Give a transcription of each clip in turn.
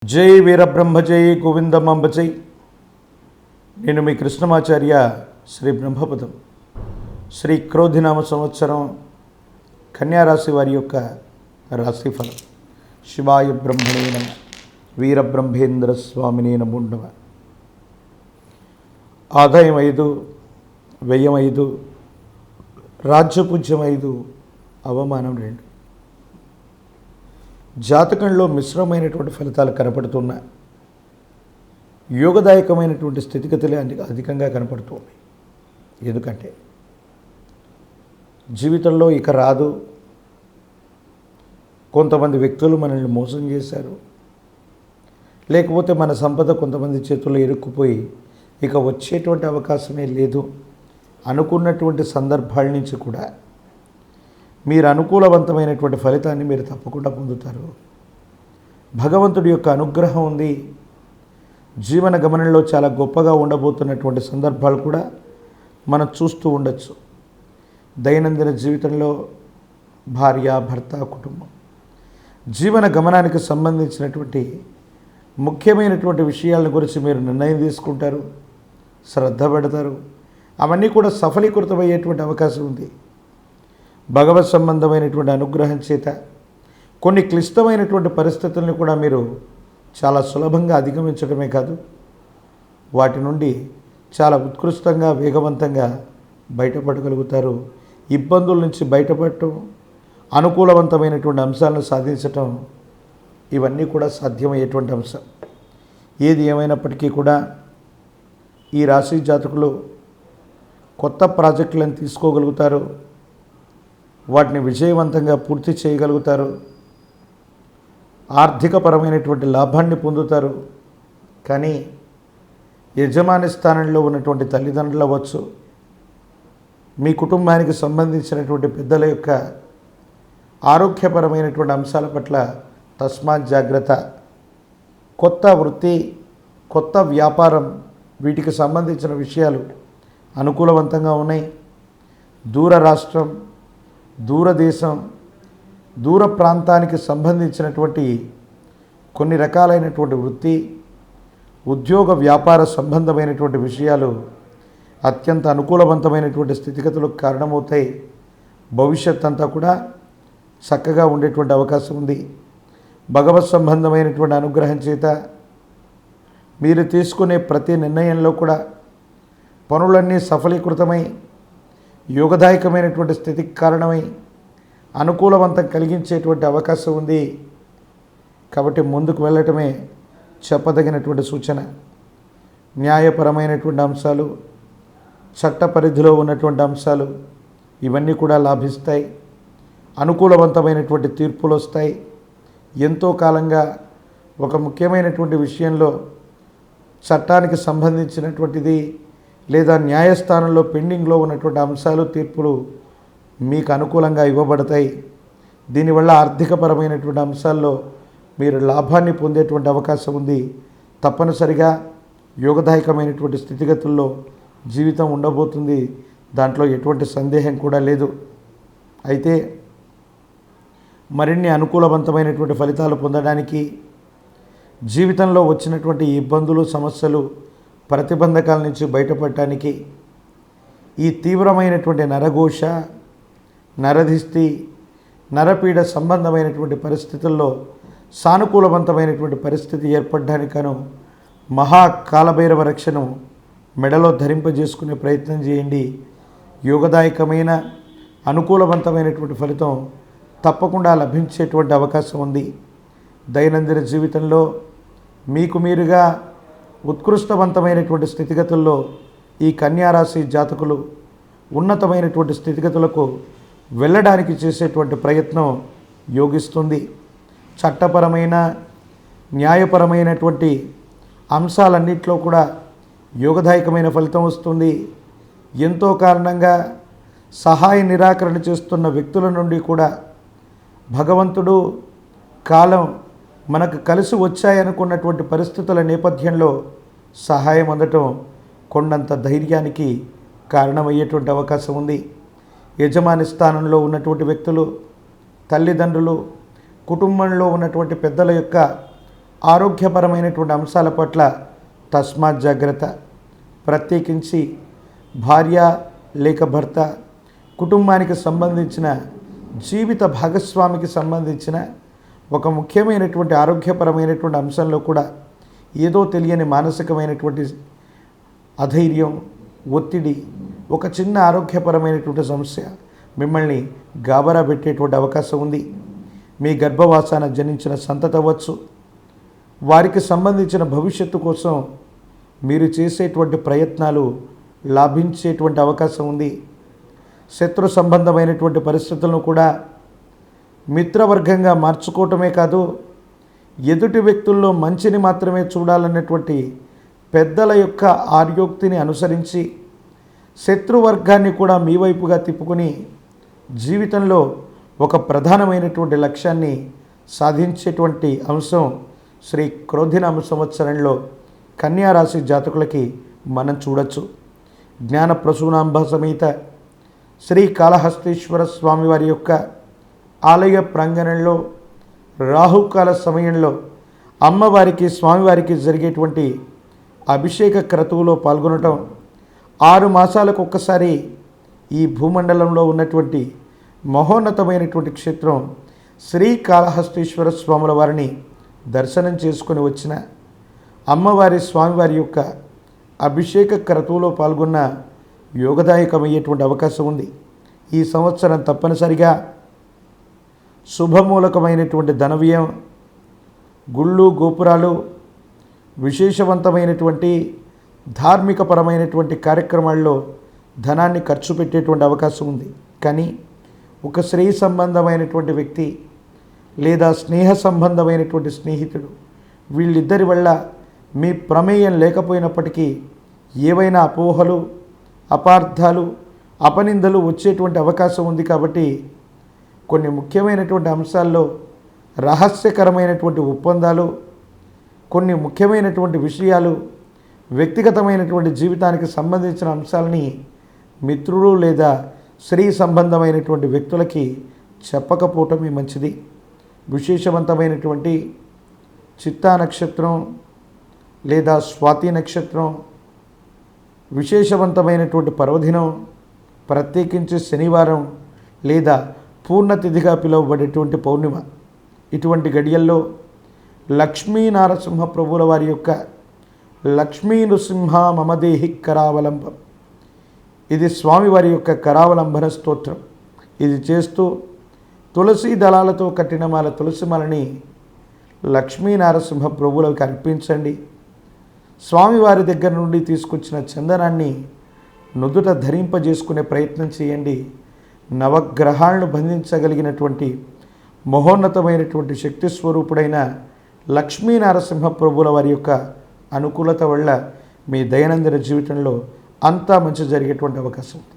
జై వీరబ్రహ్మ జై గోవిందమాంబ జై. నేను మీ కృష్ణమాచార్య శ్రీ బ్రహ్మపదం. శ్రీ క్రోధినామ సంవత్సరం కన్యారాశి వారి యొక్క రాశిఫలం. శివాయ బ్రహ్మణే నమః. వీరబ్రహ్మేంద్ర స్వామినే నమో నమః. ఆదాయం 5, వ్యయం 5, రాజ్యపూజ్యం 5, అవమానం 2. జాతకంలో మిశ్రమైనటువంటి ఫలితాలు కనపడుతున్న యోగదాయకమైనటువంటి స్థితిగతులే అధికంగా కనపడుతున్నాయి. ఎందుకంటే జీవితంలో ఇక రాదు, కొంతమంది వ్యక్తులు మనల్ని మోసం చేశారు, లేకపోతే మన సంపద కొంతమంది చేతుల్లో ఇరుక్కుపోయి ఇక వచ్చేటువంటి అవకాశమే లేదు అనుకున్నటువంటి సందర్భాల నుంచి కూడా మీరు అనుకూలవంతమైనటువంటి ఫలితాన్ని మీరు తప్పకుండా పొందుతారు. భగవంతుడి యొక్క అనుగ్రహం ఉంది. జీవన గమనంలో చాలా గొప్పగా ఉండబోతున్నటువంటి సందర్భాలు కూడా మనం చూస్తూ ఉండొచ్చు. దైనందిన జీవితంలో భార్య, భర్త, కుటుంబం జీవన గమనానికి సంబంధించినటువంటి ముఖ్యమైనటువంటి విషయాల గురించి మీరు నిర్ణయం తీసుకుంటారు, శ్రద్ధ పెడతారు. అవన్నీ కూడా సఫలీకృతమయ్యేటువంటి అవకాశం ఉంది. భగవత్ సంబంధమైనటువంటి అనుగ్రహం చేత కొన్ని క్లిష్టమైనటువంటి పరిస్థితులను కూడా మీరు చాలా సులభంగా అధిగమించడమే కాదు, వాటి నుండి చాలా ఉత్కృష్టంగా వేగవంతంగా బయటపడగలుగుతారు. ఇబ్బందుల నుంచి బయటపడటం, అనుకూలవంతమైనటువంటి అంశాలను సాధించటం, ఇవన్నీ కూడా సాధ్యమయ్యేటువంటి అంశం. ఏది ఏమైనప్పటికీ కూడా ఈ రాశి జాతకులు కొత్త ప్రాజెక్టులను తీసుకోగలుగుతారు, వాటిని విజయవంతంగా పూర్తి చేయగలుగుతారు, ఆర్థికపరమైనటువంటి లాభాన్ని పొందుతారు. కానీ యజమాని స్థానంలో ఉన్నటువంటి తల్లిదండ్రులు అవ్వచ్చు, మీ కుటుంబానికి సంబంధించినటువంటి పెద్దల యొక్క ఆరోగ్యపరమైనటువంటి అంశాల పట్ల తస్మాత్ జాగ్రత్త. కొత్త వృత్తి, కొత్త వ్యాపారం, వీటికి సంబంధించిన విషయాలు అనుకూలవంతంగా ఉన్నాయి. దూర రాష్ట్రం, దూరదేశం, దూర ప్రాంతానికి సంబంధించినటువంటి కొన్ని రకాలైనటువంటి వృత్తి, ఉద్యోగ, వ్యాపార సంబంధమైనటువంటి విషయాలు అత్యంత అనుకూలవంతమైనటువంటి స్థితిగతులకు కారణమవుతాయి. భవిష్యత్ అంతా కూడా చక్కగా ఉండేటువంటి అవకాశం ఉంది. భగవత్ సంబంధమైనటువంటి అనుగ్రహం చేత మీరు తీసుకునే ప్రతి నిర్ణయంలో కూడా పనులన్నీ సఫలీకృతమై యోగదాయకమైనటువంటి స్థితికి కారణమై అనుకూలవంతం కలిగించేటువంటి అవకాశం ఉంది. కాబట్టి ముందుకు వెళ్ళటమే చెప్పదగినటువంటి సూచన. న్యాయపరమైనటువంటి అంశాలు, చట్ట పరిధిలో ఉన్నటువంటి అంశాలు, ఇవన్నీ కూడా లాభిస్తాయి. అనుకూలవంతమైనటువంటి తీర్పులు వస్తాయి. ఎంతో కాలంగా ఒక ముఖ్యమైనటువంటి విషయంలో చట్టానికి సంబంధించినటువంటిది లేదా న్యాయస్థానంలో పెండింగ్లో ఉన్నటువంటి అంశాలు, తీర్పులు మీకు అనుకూలంగా ఇవ్వబడతాయి. దీనివల్ల ఆర్థికపరమైనటువంటి అంశాల్లో మీరు లాభాన్ని పొందేటువంటి అవకాశం ఉంది. తప్పనిసరిగా యోగదాయకమైనటువంటి స్థితిగతుల్లో జీవితం ఉండబోతుంది, దాంట్లో ఎటువంటి సందేహం కూడా లేదు. అయితే మరిన్ని అనుకూలవంతమైనటువంటి ఫలితాలు పొందడానికి, జీవితంలో వచ్చినటువంటి ఇబ్బందులు, సమస్యలు, ప్రతిబంధకాల నుంచి బయటపడటానికి ఈ తీవ్రమైనటువంటి నరఘోష, నరధిష్టి, నరపీడ సంబంధమైనటువంటి పరిస్థితుల్లో సానుకూలవంతమైనటువంటి పరిస్థితి ఏర్పడడానికను మహాకాలభైరవ రక్షను మెడలో ధరింపజేసుకునే ప్రయత్నం చేయండి. యోగదాయకమైన అనుకూలవంతమైనటువంటి ఫలితం తప్పకుండా లభించేటువంటి అవకాశం ఉంది. దైనందిన జీవితంలో మీకు మీరుగా ఉత్కృష్టవంతమైనటువంటి స్థితిగతుల్లో ఈ కన్యారాశి జాతకులు ఉన్నతమైనటువంటి స్థితిగతులకు వెళ్ళడానికి చేసేటువంటి ప్రయత్నం యోగిస్తుంది. చట్టపరమైన, న్యాయపరమైనటువంటి అంశాలన్నింటిలో కూడా యోగదాయకమైన ఫలితం వస్తుంది. ఎంతో కారణంగా సహాయ నిరాకరణ చేస్తున్న వ్యక్తుల నుండి కూడా భగవంతుడు, కాలం మనకు కలిసి వచ్చాయనుకున్నటువంటి పరిస్థితుల నేపథ్యంలో సహాయం అందటం కొండంత ధైర్యానికి కారణమయ్యేటువంటి అవకాశం ఉంది. యజమాని స్థానంలో ఉన్నటువంటి వ్యక్తులు, తల్లిదండ్రులు, కుటుంబంలో ఉన్నటువంటి పెద్దల యొక్క ఆరోగ్యపరమైనటువంటి అంశాల పట్ల తస్మాత్ జాగ్రత్త. ప్రత్యేకించి భార్య లేక భర్త, కుటుంబానికి సంబంధించిన జీవిత భాగస్వామికి సంబంధించిన ఒక ముఖ్యమైనటువంటి ఆరోగ్యపరమైనటువంటి అంశంలో కూడా ఏదో తెలియని మానసికమైనటువంటి అధైర్యం, ఒత్తిడి, ఒక చిన్న ఆరోగ్యపరమైనటువంటి సమస్య మిమ్మల్ని గాబరా పెట్టేటువంటి అవకాశం ఉంది. మీ గర్భవాసాన జనించిన సంతతి అవ్వచ్చు, వారికి సంబంధించిన భవిష్యత్తు కోసం మీరు చేసేటువంటి ప్రయత్నాలు లాభించేటువంటి అవకాశం ఉంది. శత్రు సంబంధమైనటువంటి పరిస్థితులను కూడా మిత్రవర్గంగా మార్చుకోవటమే కాదు, ఎదుటి వ్యక్తుల్లో మంచిని మాత్రమే చూడాలన్నటువంటి పెద్దల యొక్క ఆర్యోక్తిని అనుసరించి శత్రువర్గాన్ని కూడా మీ వైపుగా తిప్పుకొని జీవితంలో ఒక ప్రధానమైనటువంటి లక్ష్యాన్ని సాధించేటువంటి అంశం శ్రీ క్రోధినామ సంవత్సరంలో కన్యారాశి జాతకులకి మనం చూడొచ్చు. జ్ఞాన ప్రసూనాంబ సమేత శ్రీ కాళహస్తీశ్వర స్వామివారి యొక్క ఆలయ ప్రాంగణంలో రాహుకాల సమయంలో అమ్మవారికి స్వామివారికి జరిగేటువంటి అభిషేక క్రతువులో పాల్గొనటం, 6 మాసాలకు ఒక్కసారి ఈ భూమండలంలో ఉన్నటువంటి మహోన్నతమైనటువంటి క్షేత్రం శ్రీ కాళహస్తీశ్వర స్వాముల వారిని దర్శనం చేసుకొని వచ్చిన అమ్మవారి స్వామివారి యొక్క అభిషేక క్రతువులో పాల్గొన్న యోగదాయకమయ్యేటువంటి అవకాశం ఉంది. ఈ సంవత్సరం తప్పనిసరిగా శుభమూలకమైనటువంటి ధనవ్యయం, గుళ్ళు గోపురాలు, విశేషవంతమైనటువంటి ధార్మికపరమైనటువంటి కార్యక్రమాల్లో ధనాన్ని ఖర్చు పెట్టేటువంటి అవకాశం ఉంది. కానీ ఒక స్త్రీ సంబంధమైనటువంటి వ్యక్తి లేదా స్నేహ సంబంధమైనటువంటి స్నేహితుడు, వీళ్ళిద్దరి వల్ల మీ ప్రమేయం లేకపోయినప్పటికీ ఏవైనా అపోహలు, అపార్థాలు, అపనిందలు వచ్చేటువంటి అవకాశం ఉంది. కాబట్టి కొన్ని ముఖ్యమైనటువంటి అంశాల్లో రహస్యకరమైనటువంటి ఒప్పందాలు, కొన్ని ముఖ్యమైనటువంటి విషయాలు, వ్యక్తిగతమైనటువంటి జీవితానికి సంబంధించిన అంశాలని మిత్రులు లేదా స్త్రీ సంబంధమైనటువంటి వ్యక్తులకి చెప్పకపోవటమే మంచిది. విశేషవంతమైనటువంటి చిత్తా నక్షత్రం లేదా స్వాతి నక్షత్రం, విశేషవంతమైనటువంటి పర్వదినం, ప్రత్యేకించి శనివారం లేదా పూర్ణతిథిగా పిలువబడేటువంటి పౌర్ణిమ, ఇటువంటి గడియల్లో లక్ష్మీనారసింహ ప్రభువుల వారి యొక్క లక్ష్మీ నృసింహ మమదేహి కరావలంబం, ఇది స్వామివారి యొక్క కరావలంబన స్తోత్రం. ఇది చేస్తూ తులసి దళాలతో కట్టిన తులసిమాలని లక్ష్మీనారసింహ ప్రభువులకు అర్పించండి. స్వామివారి దగ్గర నుండి తీసుకొచ్చిన చందనాన్ని నుదుట ధరింపజేసుకునే ప్రయత్నం చేయండి. నవగ్రహాలను బంధించగలిగినటువంటి మహోన్నతమైనటువంటి శక్తి స్వరూపుడైన లక్ష్మీనారసింహ ప్రభువుల వారి యొక్క అనుకూలత వల్ల మీ దైనందిన జీవితంలో అంతా మంచి జరిగేటువంటి అవకాశం ఉంది.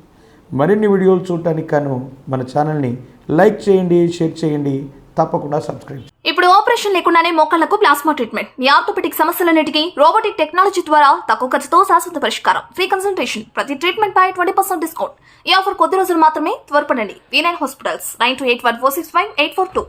మరిన్ని వీడియోలు చూడటానికి గాను మన ఛానల్ని లైక్ చేయండి, షేర్ చేయండి, తప్పకుండా సబ్స్క్రైబ్. ఇప్పుడు ఆపరేషన్ లేకుండానే మోకాళ్లకు ప్లాస్మా ట్రీట్మెంట్, మీ ఆర్థోపెడిక్ సమస్యలన్నిటికీ రోబోటిక్ టెక్నాలజీ ద్వారా తక్కువ ఖర్చుతో శాశ్వత పరిష్కారం, ఫ్రీ కన్సల్టేషన్, ప్రతి ట్రీట్మెంట్ పై 20% డిస్కౌంట్. ఈ ఆఫర్ కొద్ది రోజులు మాత్రమే, త్వరపడండి. V9 hospitals 9281465842.